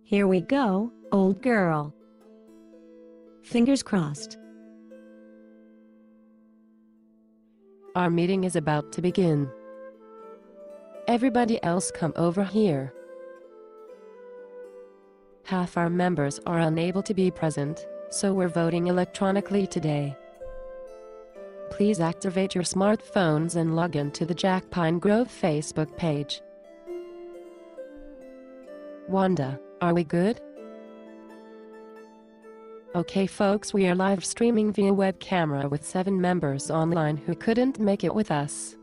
Here we go, old girl. Fingers crossed. Our meeting is about to begin. Everybody else come over here. Half our members are unable to be present, so we're voting electronically today. Please activate your smartphones and log in to the Jackpine Grove Facebook page. Wanda, are we good? Okay folks, we are live streaming via web camera with 7 members online who couldn't make it with us.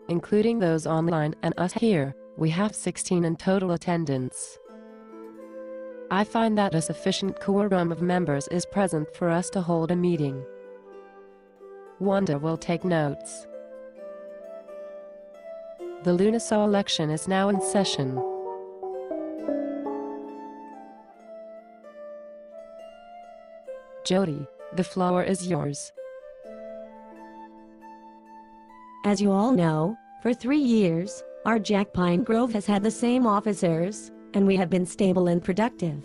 Including those online and us here, we have 16 in total attendance. I find that a sufficient quorum of members is present for us to hold a meeting. Wanda will take notes. The Lunasaw election is now in session. Jody, the floor is yours. As you all know, for 3 years, our Jackpine Grove has had the same officers, and we have been stable and productive.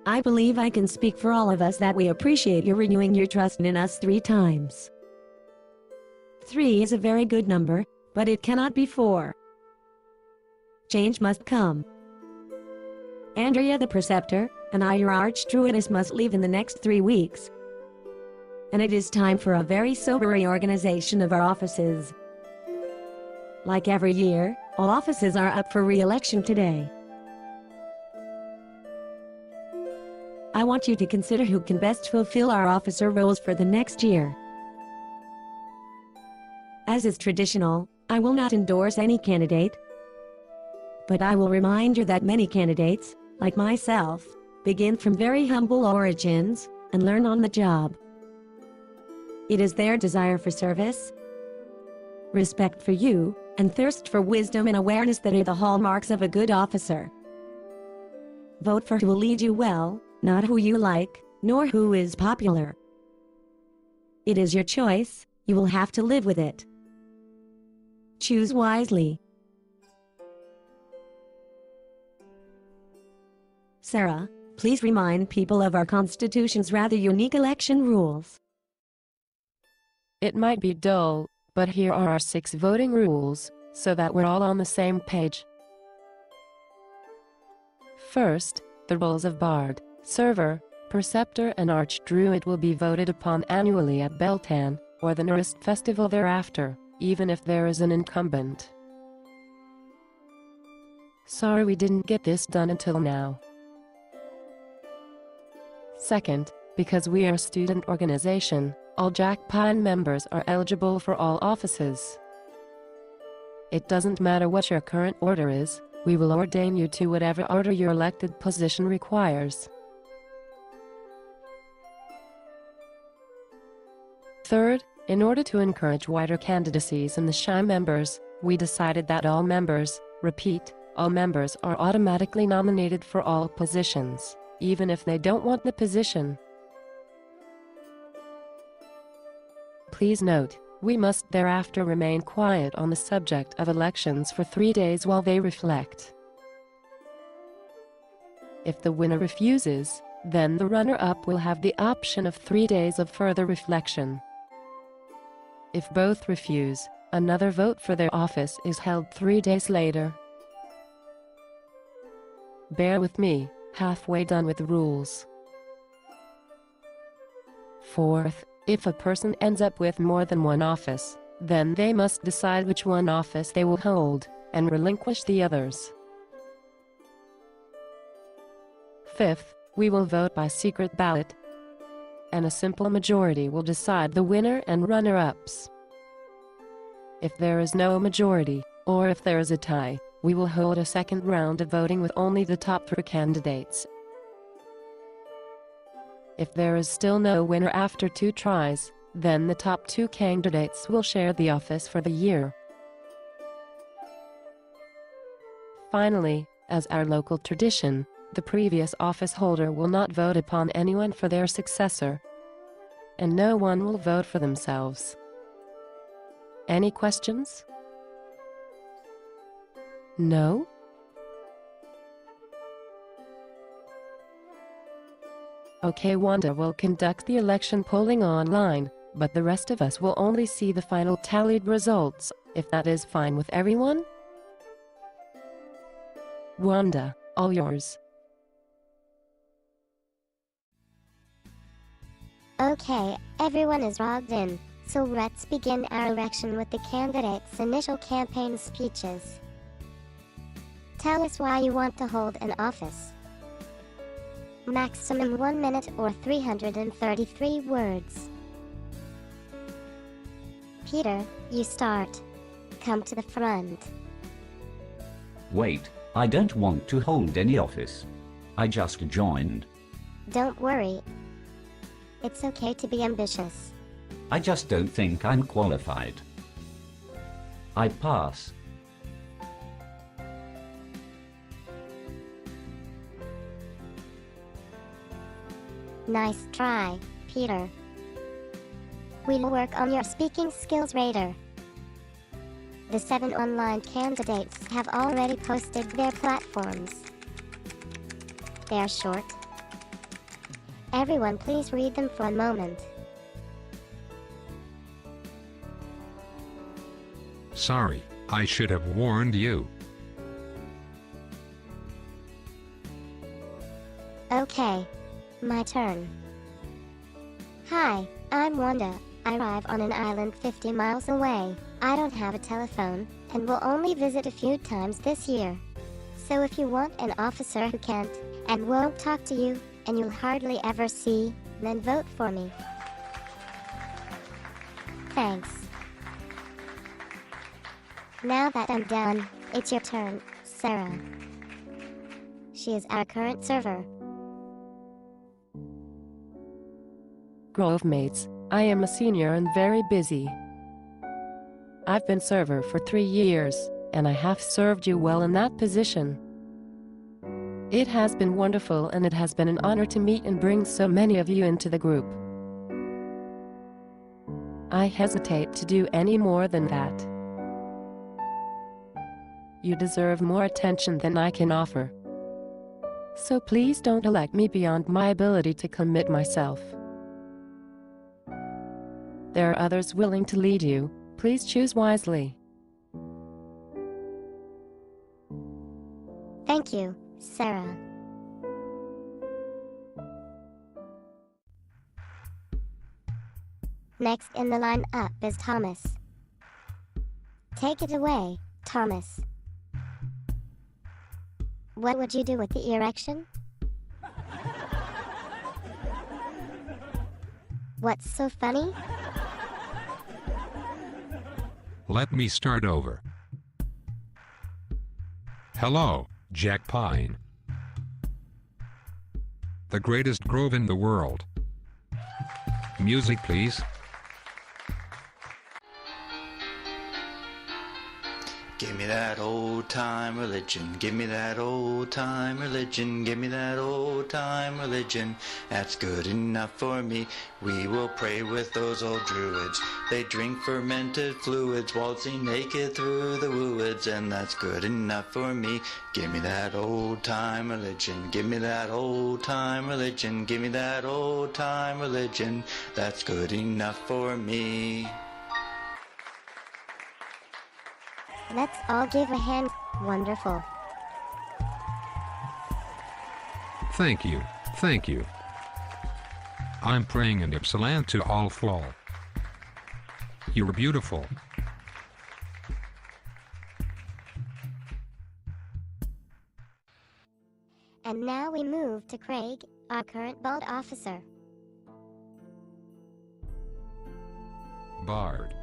I believe I can speak for all of us that we appreciate you renewing your trust in us 3 times. 3 is a very good number, but it cannot be 4. Change must come. Andrea the Preceptor, and I your Archdruidess must leave in the next 3 weeks. And it is time for a very sober reorganization of our offices. Like every year, all offices are up for re-election today. I want you to consider who can best fulfill our officer roles for the next year. As is traditional, I will not endorse any candidate, but I will remind you that many candidates, like myself, begin from very humble origins and learn on the job. It is their desire for service, respect for you, and thirst for wisdom and awareness that are the hallmarks of a good officer. Vote for who will lead you well, not who you like, nor who is popular. It is your choice, you will have to live with it. Choose wisely. Sarah, please remind people of our Constitution's rather unique election rules. It might be dull, but here are our 6 voting rules, so that we're all on the same page. First, the roles of Bard, Server, Preceptor and Archdruid will be voted upon annually at Beltan, or the nearest festival thereafter, even if there is an incumbent. Sorry we didn't get this done until now. Second, because we are a student organization, all Jackpine members are eligible for all offices. It doesn't matter what your current order is, we will ordain you to whatever order your elected position requires. Third, in order to encourage wider candidacies in the SHI members, we decided that all members, repeat, all members are automatically nominated for all positions, even if they don't want the position. Please note, we must thereafter remain quiet on the subject of elections for 3 days while they reflect. If the winner refuses, then the runner-up will have the option of 3 days of further reflection. If both refuse, another vote for their office is held 3 days later. Bear with me, halfway done with the rules. Fourth, if a person ends up with more than one office, then they must decide which one office they will hold, and relinquish the others. Fifth, we will vote by secret ballot, and a simple majority will decide the winner and runner-ups. If there is no majority, or if there is a tie, we will hold a second round of voting with only the top 3 candidates. If there is still no winner after 2 tries, then the top 2 candidates will share the office for the year. Finally, as our local tradition, the previous office holder will not vote upon anyone for their successor, and no one will vote for themselves. Any questions? No? Okay, Wanda will conduct the election polling online, but the rest of us will only see the final tallied results, if that is fine with everyone? Wanda, all yours. Okay, everyone is logged in, so let's begin our election with the candidates' initial campaign speeches. Tell us why you want to hold an office. Maximum 1 minute or 333 words. Peter, you start. Come to the front. Wait, I don't want to hold any office. I just joined. Don't worry. It's okay to be ambitious. I just don't think I'm qualified. I pass. Nice try, Peter. We'll work on your speaking skills later. The 7 online candidates have already posted their platforms. They are short. Everyone please read them for a moment. Sorry, I should have warned you. Okay. My turn. Hi, I'm Wanda. I arrive on an island 50 miles away. I don't have a telephone, and will only visit a few times this year. So if you want an officer who can't, and won't talk to you, and you'll hardly ever see, then vote for me. Thanks. Now that I'm done, it's your turn, Sarah. She is our current server. Grove mates, I am a senior and very busy. I've been server for 3 years, and I have served you well in that position. It has been wonderful, and it has been an honor to meet and bring so many of you into the group. I hesitate to do any more than that. You deserve more attention than I can offer. So please don't elect me beyond my ability to commit myself. There are others willing to lead you. Please choose wisely. Thank you, Sarah. Next in the line up is Thomas. Take it away, Thomas. What would you do with the erection? What's so funny? Let me start over. Hello, Jackpine. The greatest grove in the world. Music, please. Give me that old time religion, give me that old time religion, give me that old time religion, that's good enough for me. We will pray with those old druids, they drink fermented fluids, waltzing naked through the woods, and that's good enough for me. Give me that old time religion, give me that old time religion, give me that old time religion, that's good enough for me. Let's all give a hand. Wonderful. Thank you, thank you. I'm praying an Ypsilanti to all fall. You're beautiful. And now we move to Craig, our current bald officer. Bard.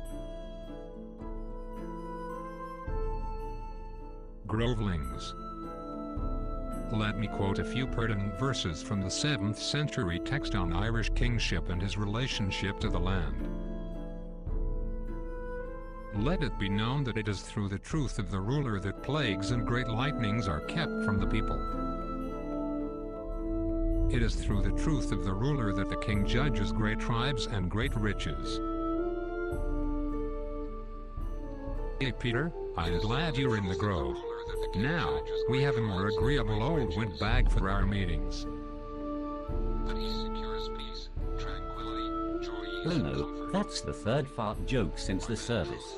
Grovelings. Let me quote a few pertinent verses from the 7th century text on Irish kingship and his relationship to the land. Let it be known that it is through the truth of the ruler that plagues and great lightnings are kept from the people. It is through the truth of the ruler that the king judges great tribes and great riches. Hey Peter, I'm glad you're in the grove. Now, we have a more agreeable old windbag for our meetings. Luno, that's the third fart joke since the service.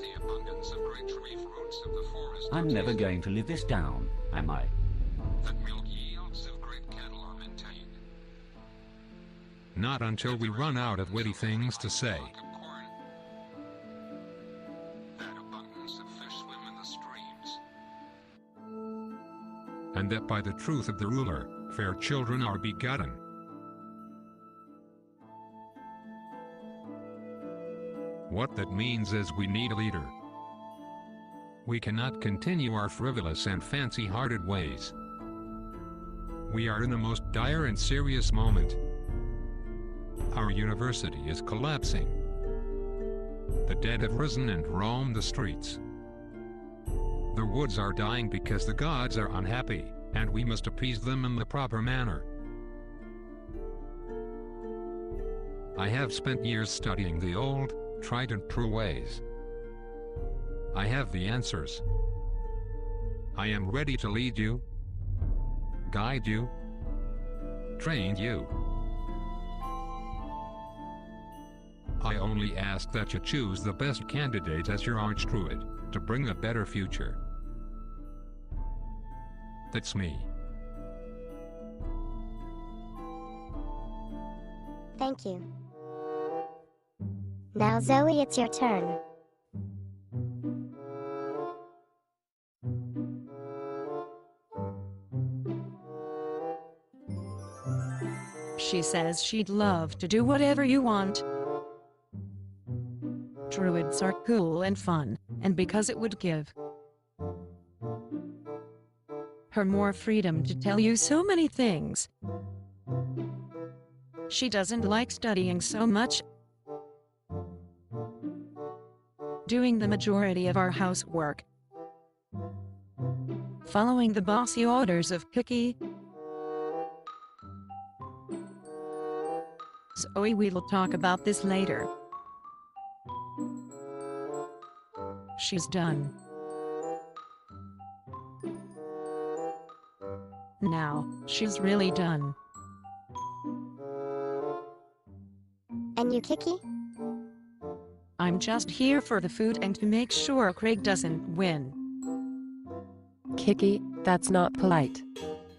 I'm never going to live this down, am I? Not until we run out of witty things to say. And that by the truth of the ruler, fair children are begotten. What that means is we need a leader. We cannot continue our frivolous and fancy-hearted ways. We are in a most dire and serious moment. Our university is collapsing. The dead have risen and roamed the streets. The woods are dying because the gods are unhappy, and we must appease them in the proper manner. I have spent years studying the old, tried and true ways. I have the answers. I am ready to lead you, guide you, train you. I only ask that you choose the best candidate as your archdruid, to bring a better future. That's me. Thank you. Now Zoe, it's your turn. She says she'd love to do whatever you want. Druids are cool and fun, and because it would give her more freedom to tell you so many things. She doesn't like studying so much, doing the majority of our housework, following the bossy orders of Cookie. Zoe, we'll talk about this later. She's done. Now, she's really done. And you, Kiki? I'm just here for the food and to make sure Craig doesn't win. Kiki, that's not polite.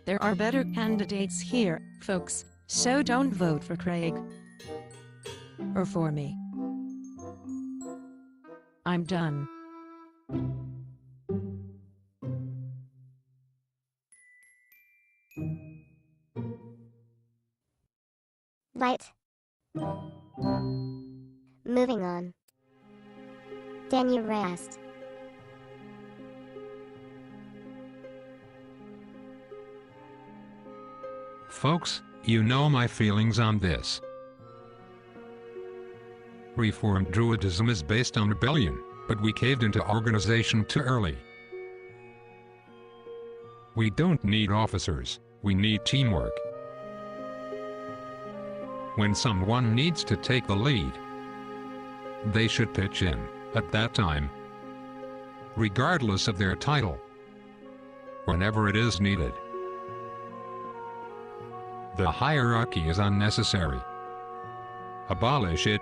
There are better candidates here, folks, so don't vote for Craig. Or for me. I'm done. Right. Moving on. Then you rest. Folks, you know my feelings on this. Reformed Druidism is based on rebellion, but we caved into organization too early. We don't need officers, we need teamwork. When someone needs to take the lead, they should pitch in, at that time, regardless of their title, whenever it is needed. The hierarchy is unnecessary. Abolish it.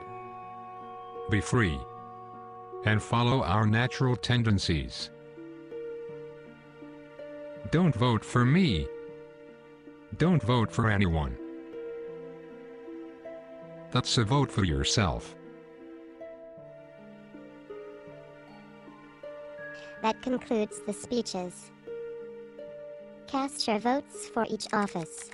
Be free. And follow our natural tendencies. Don't vote for me. Don't vote for anyone. That's a vote for yourself. That concludes the speeches. Cast your votes for each office.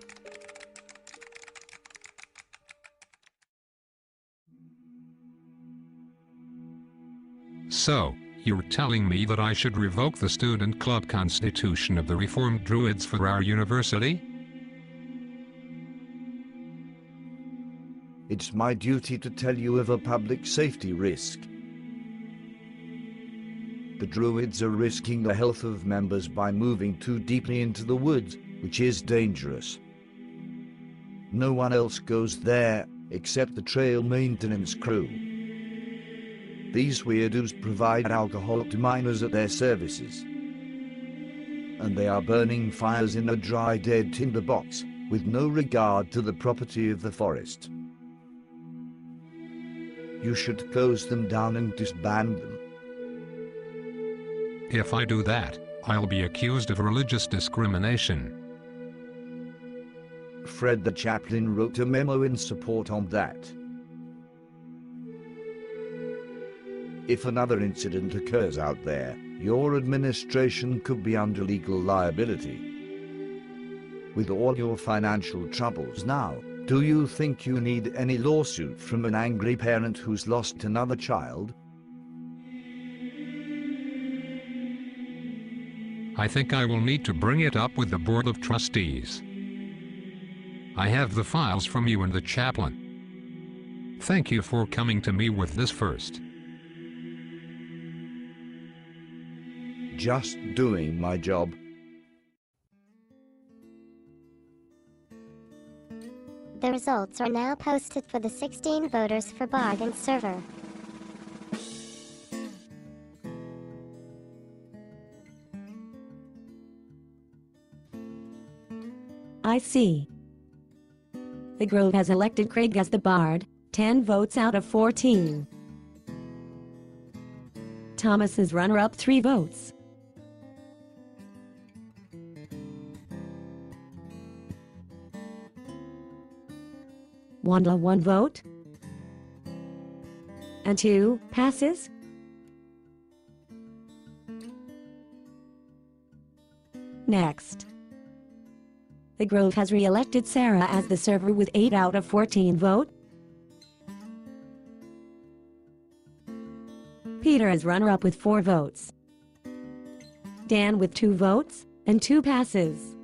So, you're telling me that I should revoke the student club constitution of the Reformed Druids for our university? It's my duty to tell you of a public safety risk. The Druids are risking the health of members by moving too deeply into the woods, which is dangerous. No one else goes there, except the trail maintenance crew. These weirdos provide alcohol to minors at their services. and they are burning fires in a dry dead tinderbox, with no regard to the property of the forest. You should close them down and disband them. If I do that, I'll be accused of religious discrimination. Fred the chaplain wrote a memo in support on that. If another incident occurs out there, your administration could be under legal liability. With all your financial troubles now, do you think you need any lawsuit from an angry parent who's lost another child? I think I will need to bring it up with the Board of Trustees. I have the files from you and the chaplain. Thank you for coming to me with this first. Just doing my job. The results are now posted for the 16 voters for bargain server. I see. The Grove has elected Craig as the Bard, 10 votes out of 14. Thomas is runner-up, 3 votes. Wanda 1 vote. And 2 passes. Next. The Grove has re-elected Sarah as the server with 8 out of 14 vote. Peter is runner-up with 4 votes. Dan with 2 votes and 2 passes.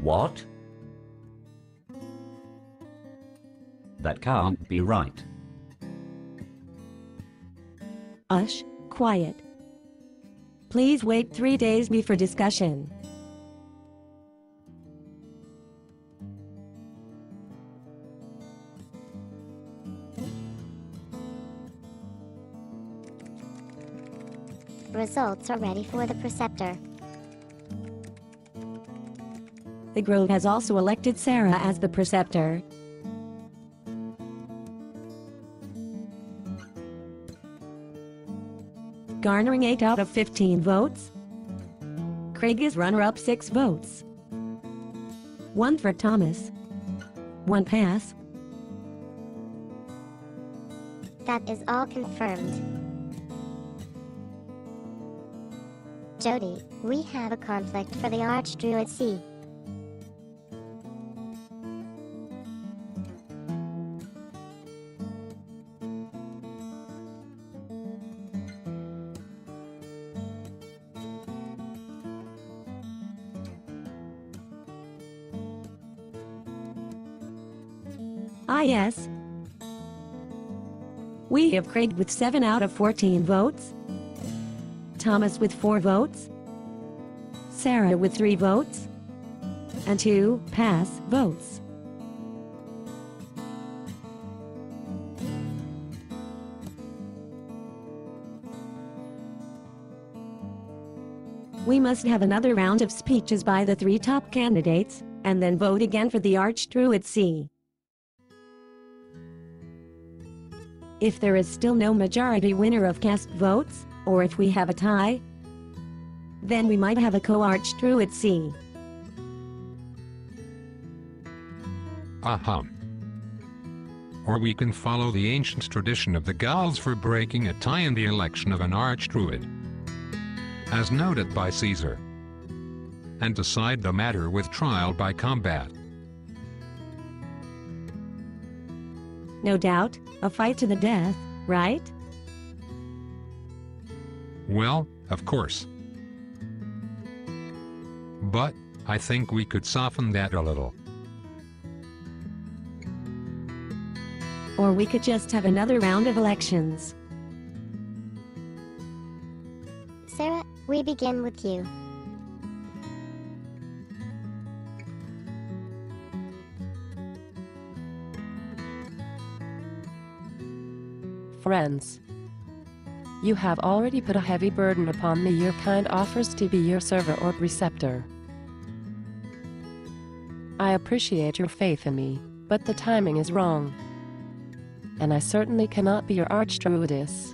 What? That can't be right. Ush, quiet. Please wait 3 days for discussion. Results are ready for the preceptor. The Grove has also elected Sarah as the preceptor. Garnering 8 out of 15 votes. Craig is runner-up, 6 votes. 1 for Thomas. 1 pass. That is all confirmed. Jody, we have a conflict for the Archdruid. Ah yes. We have Craig with 7 out of 14 votes. Thomas with 4 votes. Sarah with 3 votes. And 2 pass votes. We must have another round of speeches by the 3 top candidates, and then vote again for the Archdruid. If there is still no majority winner of cast votes, or if we have a tie, then we might have a co-Archdruid. Aha. Or we can follow the ancient tradition of the Gauls for breaking a tie in the election of an Archdruid, as noted by Caesar, and decide the matter with trial by combat. No doubt, a fight to the death, right? Well, of course. But I think we could soften that a little. Or we could just have another round of elections. Sarah, we begin with you. Friends, You have already put a heavy burden upon me. Your kind offers to be your server or preceptor. I appreciate your faith in me, but the timing is wrong. And I certainly cannot be your archdruidess.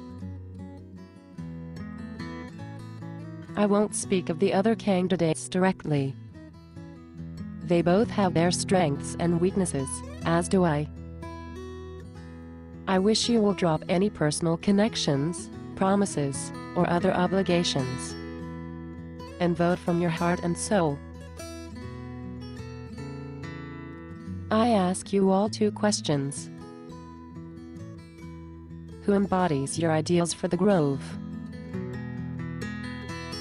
I won't speak of the other candidates directly. They both have their strengths and weaknesses, as do I. I wish you will drop any personal connections, promises, or other obligations, and vote from your heart and soul. I ask you all 2 questions. Who embodies your ideals for the Grove?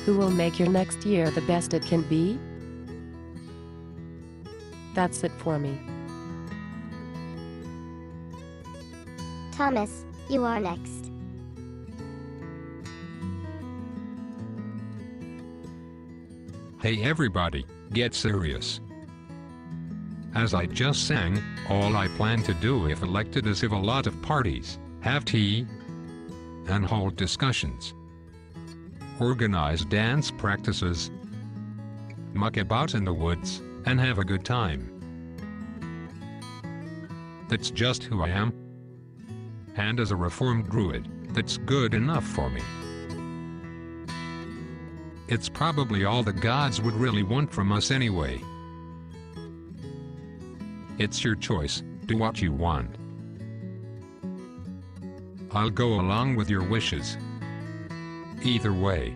Who will make your next year the best it can be? That's it for me. Thomas, you are next. Hey everybody, get serious. As I just sang, all I plan to do if elected is have a lot of parties, have tea, and hold discussions. Organize dance practices, muck about in the woods, and have a good time. That's just who I am. And as a Reformed Druid, that's good enough for me. It's probably all the gods would really want from us anyway. It's your choice, do what you want. I'll go along with your wishes. Either way.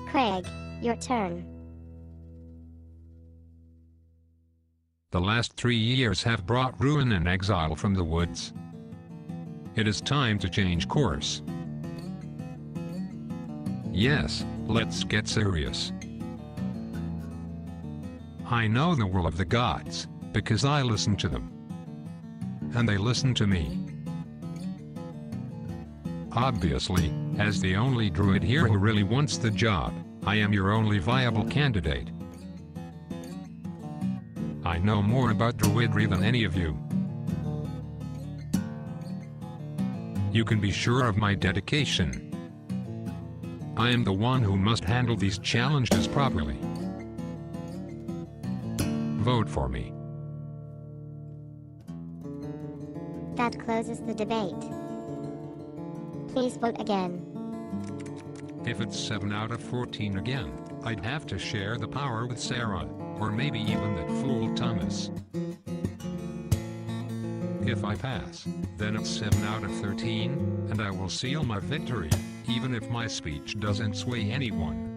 Craig, your turn. The last 3 years have brought ruin and exile from the woods. It is time to change course. Yes, let's get serious. I know the will of the gods, because I listen to them. And they listen to me. Obviously, as the only druid here who really wants the job, I am your only viable candidate. I know more about druidry than any of you. You can be sure of my dedication. I am the one who must handle these challenges properly. Vote for me. That closes the debate. Please vote again. If it's 7 out of 14 again, I'd have to share the power with Sarah, or maybe even that fool Thomas. If I pass, then it's 7 out of 13, and I will seal my victory, even if my speech doesn't sway anyone.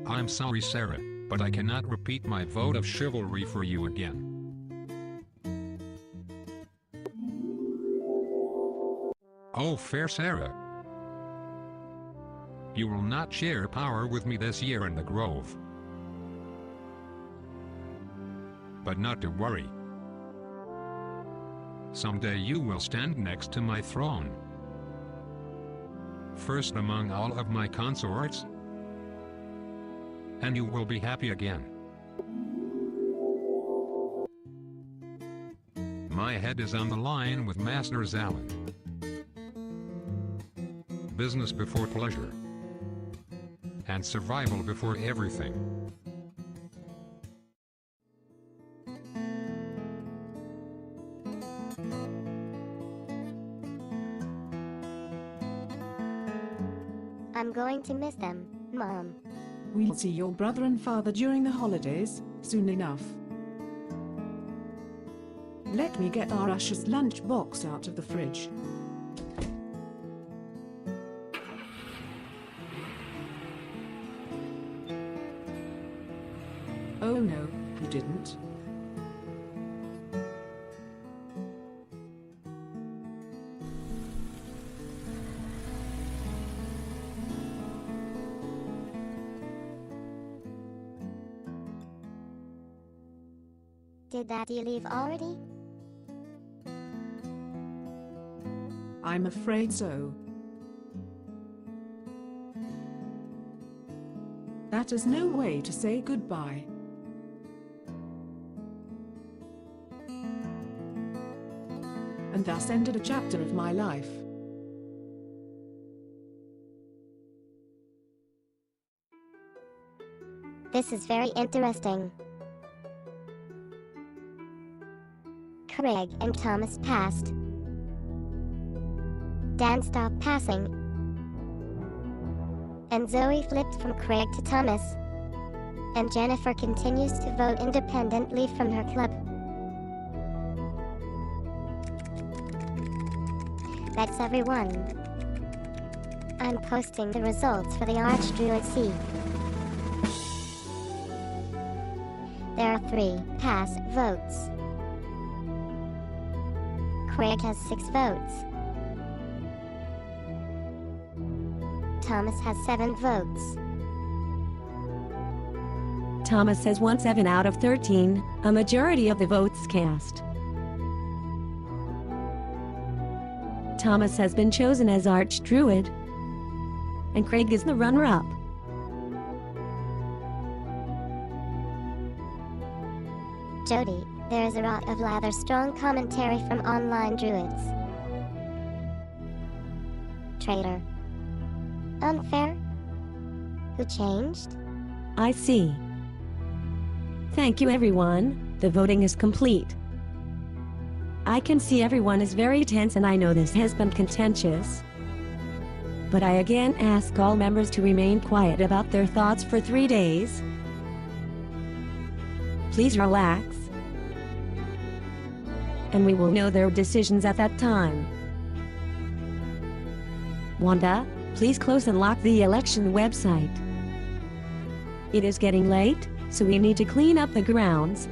I'm sorry, Sarah, but I cannot repeat my vote of chivalry for you again. Oh, fair Sarah. You will not share power with me this year in the Grove. But not to worry. Someday you will stand next to my throne. First among all of my consorts. And you will be happy again. My head is on the line with Master Zalin. Business before pleasure. And survival before everything. I'm going to miss them, Mom. We'll see your brother and father during the holidays, soon enough. Let me get our usher's lunch box out of the fridge. Oh no, you didn't. Did Daddy leave already? I'm afraid so. That is no way to say goodbye. and thus ended a chapter of my life. This is very interesting. Craig and Thomas passed. Dan stopped passing. And Zoe flipped from Craig to Thomas. And Jennifer continues to vote independently from her club. That's everyone. I'm posting the results for the Archdruid C. There are 3 pass votes. Craig has 6 votes. Thomas has 7 votes. Thomas has won 7 out of 13, a majority of the votes cast. Thomas has been chosen as Archdruid, and Craig is the runner-up. Jody, there is a lot of rather strong commentary from online druids. Traitor. Unfair? Who changed? I see. Thank you everyone, the voting is complete. I can see everyone is very tense and I know this has been contentious. But I again ask all members to remain quiet about their thoughts for 3 days. Please relax. And we will know their decisions at that time. Wanda, please close and lock the election website. It is getting late, so we need to clean up the grounds,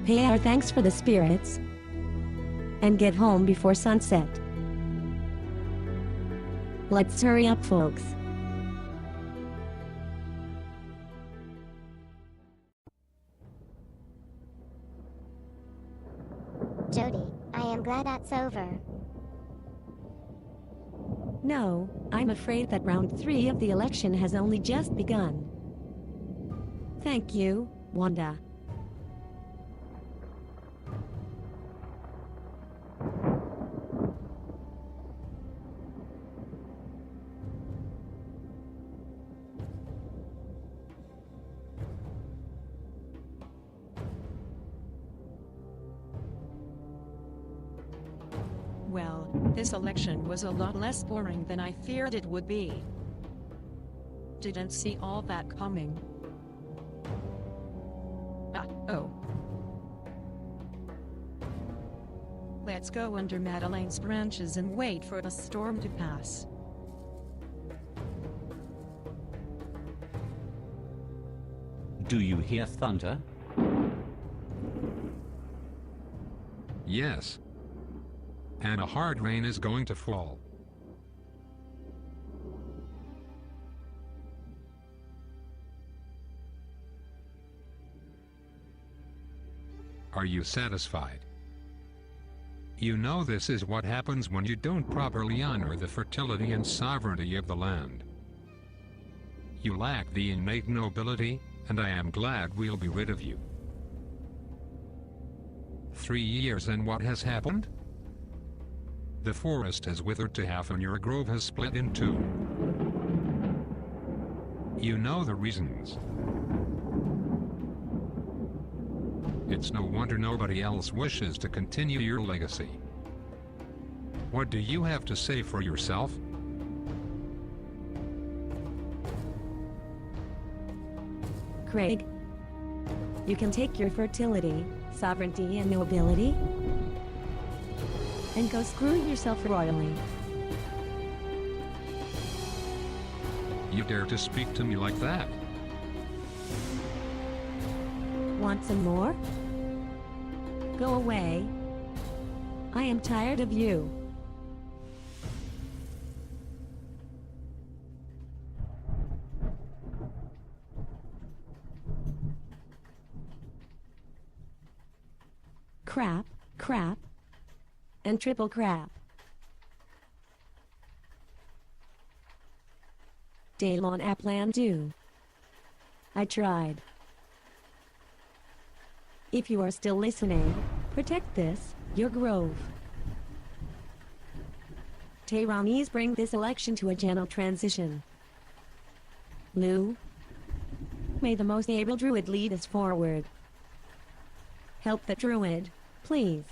pay our thanks for the spirits, and get home before sunset. Let's hurry up, folks. Jody, I am glad that's over. No, I'm afraid that round 3 of the election has only just begun. Thank you, Wanda. Well, this election was a lot less boring than I feared it would be. Didn't see all that coming. Oh. Let's go under Madeleine's branches and wait for the storm to pass. Do you hear thunder? Yes. And a hard rain is going to fall. Are you satisfied? You know this is what happens when you don't properly honor the fertility and sovereignty of the land. You lack the innate nobility, and I am glad we'll be rid of you. 3 years and what has happened? The forest has withered to half and your grove has split in 2. You know the reasons. It's no wonder nobody else wishes to continue your legacy. What do you have to say for yourself? Craig, you can take your fertility, sovereignty and nobility and go screw yourself royally. You dare to speak to me like that? Want some more? Go away. I am tired of you. Crap, crap, and triple crap. Daylon Aplan do. I tried. If you are still listening, protect this, your grove. Tehranis bring this election to a gentle transition. Lou, may the most able druid lead us forward. Help the druid, please.